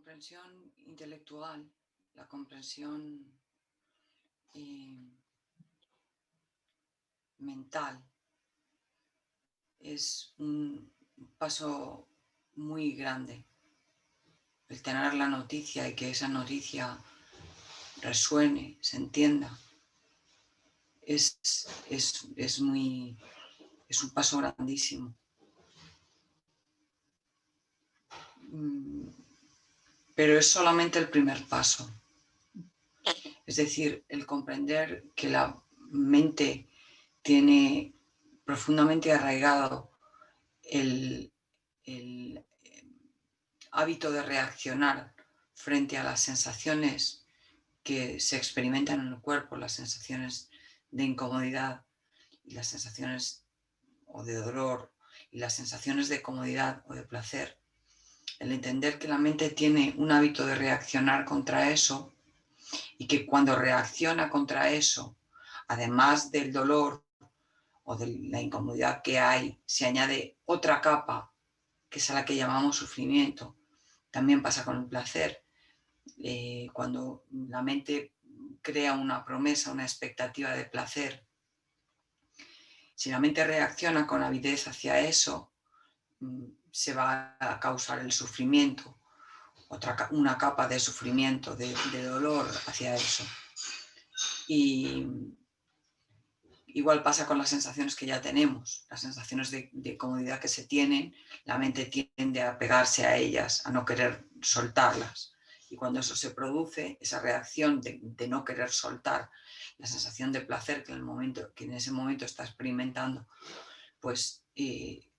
comprensión intelectual, la comprensión mental es un paso muy grande. El tener la noticia y que esa noticia resuene, se entienda, es un paso grandísimo. Pero es solamente el primer paso. Es decir, el comprender que la mente tiene profundamente arraigado el hábito de reaccionar frente a las sensaciones que se experimentan en el cuerpo, las sensaciones de incomodidad y las sensaciones o de dolor y las sensaciones de comodidad o de placer. El entender que la mente tiene un hábito de reaccionar contra eso y que cuando reacciona contra eso, además del dolor o de la incomodidad que hay, se añade otra capa, que es a la que llamamos sufrimiento. También pasa con el placer. Cuando la mente crea una promesa, una expectativa de placer, si la mente reacciona con avidez hacia eso, se va a causar el sufrimiento, una capa de sufrimiento, de dolor hacia eso. Y igual pasa con las sensaciones que ya tenemos, las sensaciones de comodidad que se tienen, la mente tiende a pegarse a ellas, a no querer soltarlas. Y cuando eso se produce, esa reacción de no querer soltar, la sensación de placer que en ese momento está experimentando, pues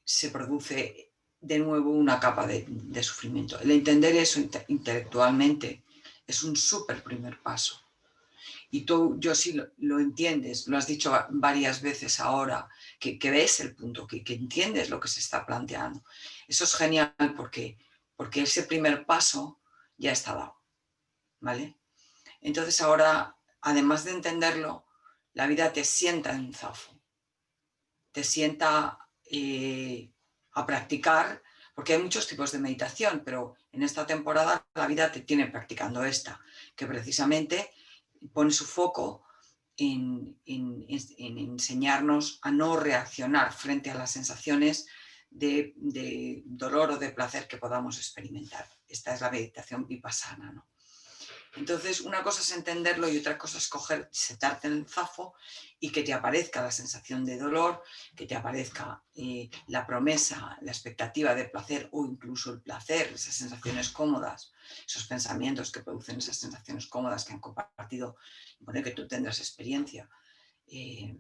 se produce de nuevo una capa de sufrimiento. El entender eso intelectualmente es un súper primer paso. Y yo sí lo entiendes, lo has dicho varias veces ahora, que ves el punto, que entiendes lo que se está planteando. Eso es genial porque ese primer paso ya está dado, ¿vale? Entonces ahora, además de entenderlo, la vida te sienta en un zafo, te sienta a practicar, porque hay muchos tipos de meditación, pero en esta temporada la vida te tiene practicando esta, que precisamente pone su foco en enseñarnos a no reaccionar frente a las sensaciones de dolor o de placer que podamos experimentar. Esta es la meditación vipassana, ¿no? Entonces, una cosa es entenderlo y otra cosa es sentarte en el zafo y que te aparezca la sensación de dolor, que te aparezca la promesa, la expectativa de placer o incluso el placer, esas sensaciones cómodas, esos pensamientos que producen esas sensaciones cómodas que han compartido, bueno, que tú tendrás experiencia. Si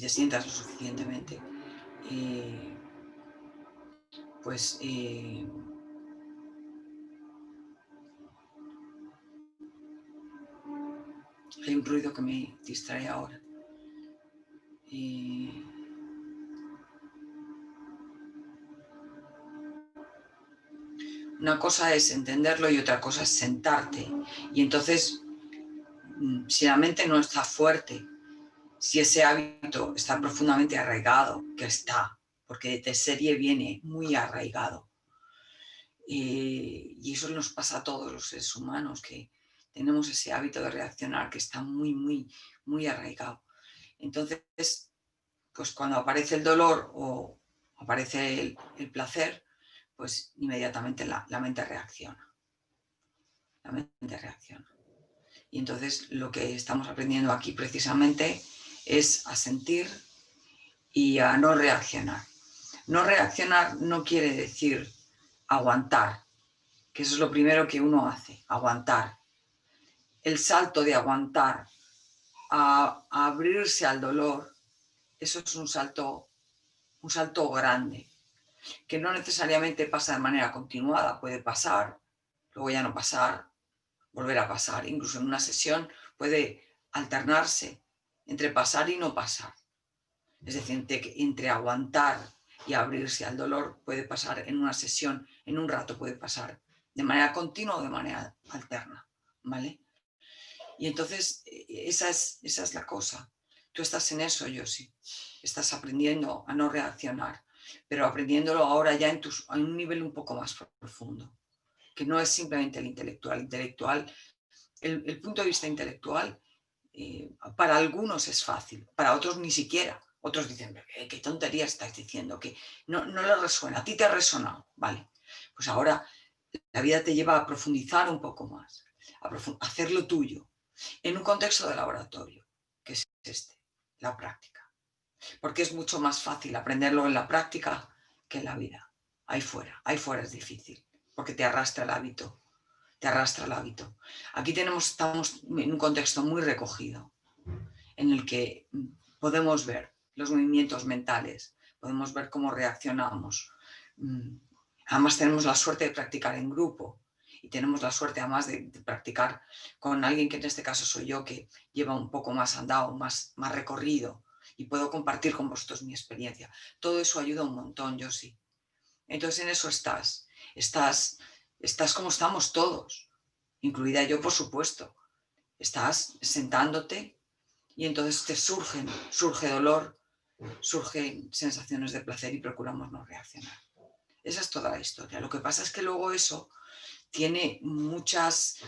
te sientas lo suficientemente, pues... hay un ruido que me distrae ahora. Una cosa es entenderlo y otra cosa es sentarte. Y entonces, si la mente no está fuerte, si ese hábito está profundamente arraigado, que está, porque de serie viene muy arraigado. Y eso nos pasa a todos los seres humanos, que tenemos ese hábito de reaccionar que está muy, muy, muy arraigado. Entonces, pues cuando aparece el dolor o aparece el placer, pues inmediatamente la mente reacciona. La mente reacciona. Y entonces lo que estamos aprendiendo aquí precisamente es a sentir y a no reaccionar. No reaccionar no quiere decir aguantar, que eso es lo primero que uno hace, aguantar. El salto de aguantar a abrirse al dolor, eso es un salto grande, que no necesariamente pasa de manera continuada, puede pasar, luego ya no pasar, volver a pasar, incluso en una sesión puede alternarse entre pasar y no pasar. Es decir, entre aguantar y abrirse al dolor puede pasar en una sesión, en un rato puede pasar de manera continua o de manera alterna, ¿vale? Y entonces esa es la cosa. Tú estás en eso, Yosi. Estás aprendiendo a no reaccionar, pero aprendiéndolo ahora ya en un nivel un poco más profundo. que no es simplemente el intelectual. El punto de vista intelectual para algunos es fácil, para otros ni siquiera. Otros dicen, qué tontería estás diciendo, que no le resuena, a ti te ha resonado, vale. Pues ahora la vida te lleva a profundizar un poco más, a hacerlo tuyo, en un contexto de laboratorio, que es la práctica. Porque es mucho más fácil aprenderlo en la práctica que en la vida. Ahí fuera es difícil, porque te arrastra el hábito. Aquí estamos en un contexto muy recogido, en el que podemos ver los movimientos mentales, podemos ver cómo reaccionamos. Además tenemos la suerte de practicar en grupo y tenemos la suerte además de practicar con alguien que en este caso soy yo, que lleva un poco más andado, más recorrido, y puedo compartir con vosotros mi experiencia. Todo eso ayuda un montón, yo sí. Entonces en eso estás como estamos todos, incluida yo, por supuesto. Estás sentándote y entonces surge dolor, surgen sensaciones de placer y procuramos no reaccionar. Esa es toda la historia. Lo que pasa es que luego eso tiene muchas...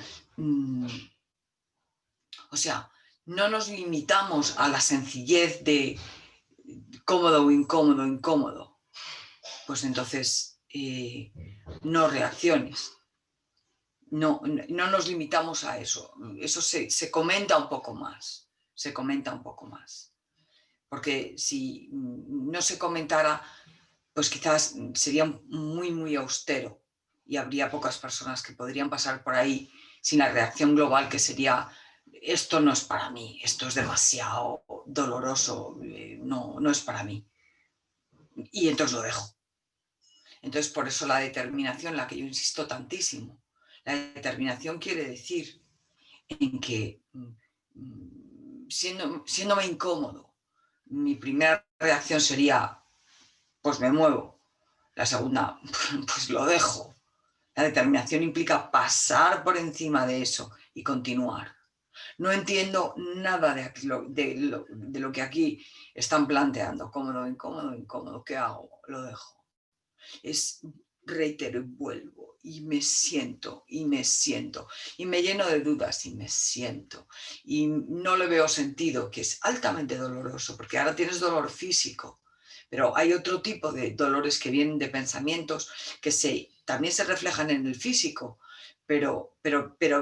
o sea, no nos limitamos a la sencillez de cómodo o incómodo. Pues entonces no reacciones. No nos limitamos a eso. Eso se comenta un poco más. Porque si no se comentara, pues quizás sería muy austero y habría pocas personas que podrían pasar por ahí sin la reacción global, que sería: esto no es para mí, esto es demasiado doloroso, no es para mí. Y entonces lo dejo. Entonces, por eso la determinación, la que yo insisto tantísimo, la determinación quiere decir en que siéndome incómodo, mi primera reacción sería, pues me muevo. La segunda, pues lo dejo. La determinación implica pasar por encima de eso y continuar. No entiendo nada de lo que aquí están planteando. Cómodo, incómodo. ¿Qué hago? Lo dejo. Reitero y vuelvo. Y me siento. Y me lleno de dudas y me siento. Y no le veo sentido, que es altamente doloroso, porque ahora tienes dolor físico. Pero hay otro tipo de dolores que vienen de pensamientos que también se reflejan en el físico, pero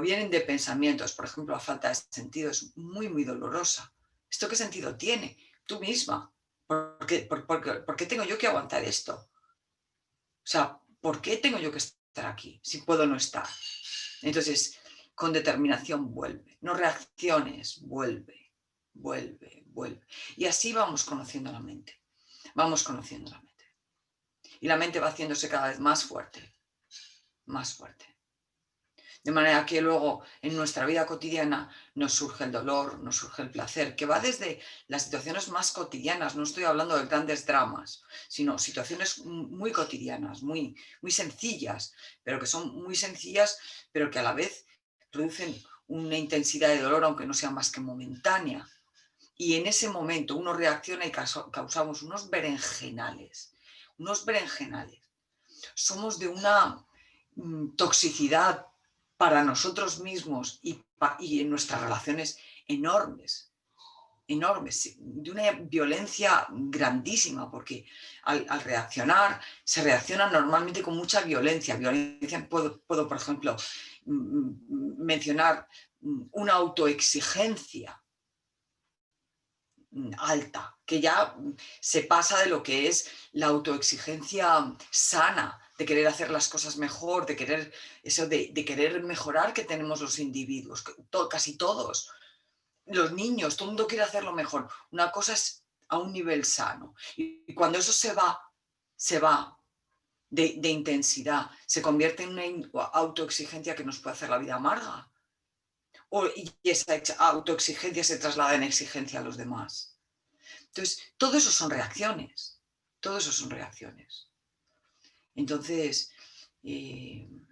vienen de pensamientos. Por ejemplo, la falta de sentido es muy dolorosa. ¿Esto qué sentido tiene? Tú misma. ¿Por qué tengo yo que aguantar esto? O sea, ¿por qué tengo yo que estar aquí si puedo no estar? Entonces, con determinación vuelve. No reacciones, vuelve. Y así vamos conociendo la mente. Y la mente va haciéndose cada vez más fuerte. De manera que luego en nuestra vida cotidiana nos surge el dolor, nos surge el placer, que va desde las situaciones más cotidianas. No estoy hablando de grandes dramas, sino situaciones muy cotidianas, muy sencillas, pero que son muy sencillas, pero que a la vez producen una intensidad de dolor, aunque no sea más que momentánea. Y en ese momento uno reacciona y causamos unos berenjenales. Somos de una toxicidad para nosotros mismos y en nuestras relaciones enormes, de una violencia grandísima, porque al reaccionar, se reacciona normalmente con mucha violencia. Puedo por ejemplo, mencionar una autoexigencia alta, que ya se pasa de lo que es la autoexigencia sana, de querer hacer las cosas mejor, de querer mejorar, que tenemos los individuos, casi todos, los niños, todo el mundo quiere hacerlo mejor. Una cosa es a un nivel sano, y cuando eso se va de intensidad, se convierte en una autoexigencia que nos puede hacer la vida amarga. Y esa autoexigencia se traslada en exigencia a los demás. Entonces, todo eso son reacciones. Entonces, en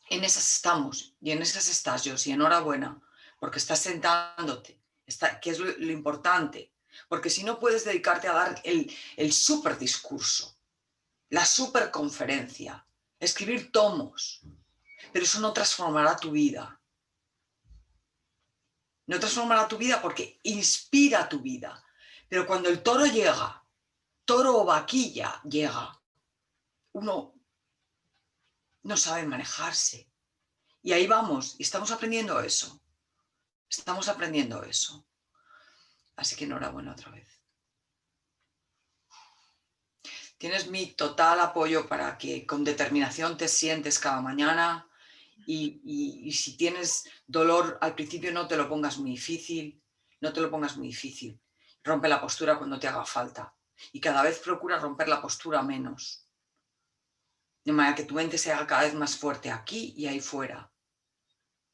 esas estamos, y en esas estás, Josi. Enhorabuena, porque estás sentándote, que es lo importante. Porque si no, puedes dedicarte a dar el super discurso, la super conferencia, escribir tomos, pero eso no transformará tu vida. No transformará tu vida porque inspira tu vida. Pero cuando el toro llega, toro o vaquilla llega, uno no sabe manejarse. Y ahí vamos, y estamos aprendiendo eso. Estamos aprendiendo eso. Así que enhorabuena otra vez. Tienes mi total apoyo para que con determinación te sientes cada mañana y si tienes dolor al principio no te lo pongas muy difícil, no te lo pongas muy difícil. Rompe la postura cuando te haga falta y cada vez procura romper la postura menos. De manera que tu mente se haga cada vez más fuerte aquí y ahí fuera.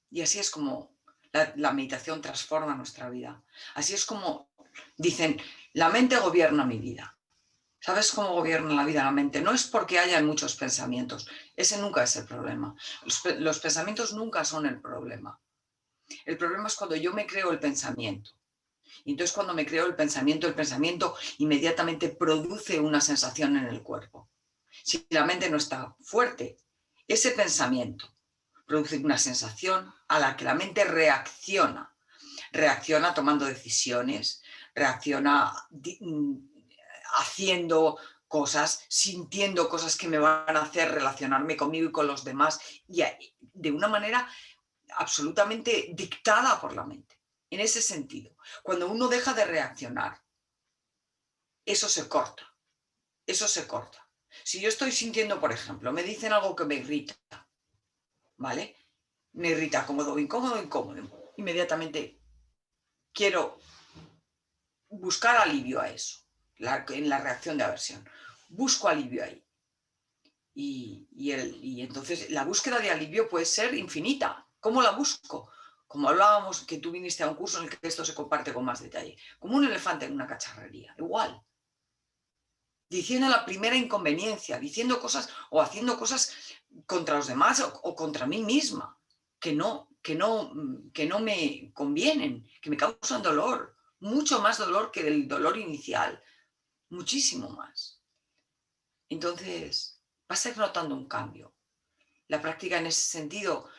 Y así es como la meditación transforma nuestra vida. Así es como dicen, la mente gobierna mi vida. ¿Sabes cómo gobierna la vida la mente? No es porque haya muchos pensamientos. Ese nunca es el problema. Los pensamientos nunca son el problema. El problema es cuando yo me creo el pensamiento. Y entonces cuando me creo el pensamiento inmediatamente produce una sensación en el cuerpo. Si la mente no está fuerte, ese pensamiento produce una sensación a la que la mente reacciona. Reacciona tomando decisiones, reacciona haciendo cosas, sintiendo cosas que me van a hacer relacionarme conmigo y con los demás, y de una manera absolutamente dictada por la mente. En ese sentido, cuando uno deja de reaccionar, eso se corta, eso se corta. Si yo estoy sintiendo, por ejemplo, me dicen algo que me irrita, ¿vale? Me irrita cómodo, incómodo, incómodo. Inmediatamente quiero buscar alivio a eso, en la reacción de aversión. Busco alivio ahí. Y entonces la búsqueda de alivio puede ser infinita. ¿Cómo la busco? Como hablábamos, que tú viniste a un curso en el que esto se comparte con más detalle. Como un elefante en una cacharrería, igual. Diciendo la primera inconveniencia, diciendo cosas o haciendo cosas contra los demás o contra mí misma, que no me convienen, que me causan dolor, mucho más dolor que el dolor inicial, muchísimo más. Entonces, vas a ir notando un cambio. La práctica en ese sentido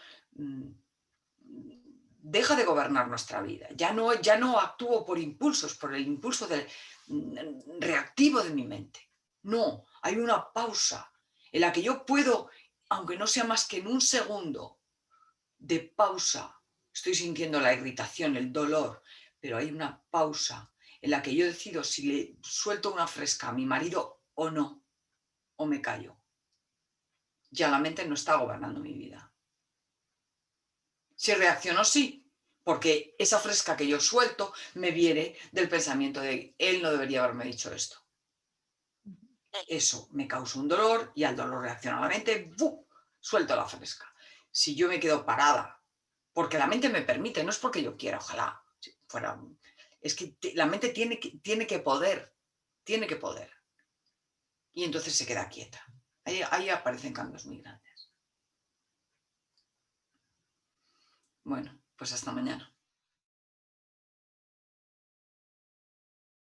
deja de gobernar nuestra vida. Ya no actúo por impulsos, por el impulso reactivo de mi mente. No, hay una pausa en la que yo puedo, aunque no sea más que en un segundo de pausa, estoy sintiendo la irritación, el dolor, pero hay una pausa en la que yo decido si le suelto una fresca a mi marido o no, o me callo. Ya la mente no está gobernando mi vida. Si reacciono, sí, porque esa fresca que yo suelto me viene del pensamiento de él no debería haberme dicho esto. Eso me causa un dolor y al dolor reacciona la mente, ¡buf!, suelto la fresca. Si yo me quedo parada, porque la mente me permite, no es porque yo quiera, ojalá fuera, es que la mente tiene que poder, y entonces se queda quieta. Ahí aparecen cambios muy grandes. Bueno, pues hasta mañana.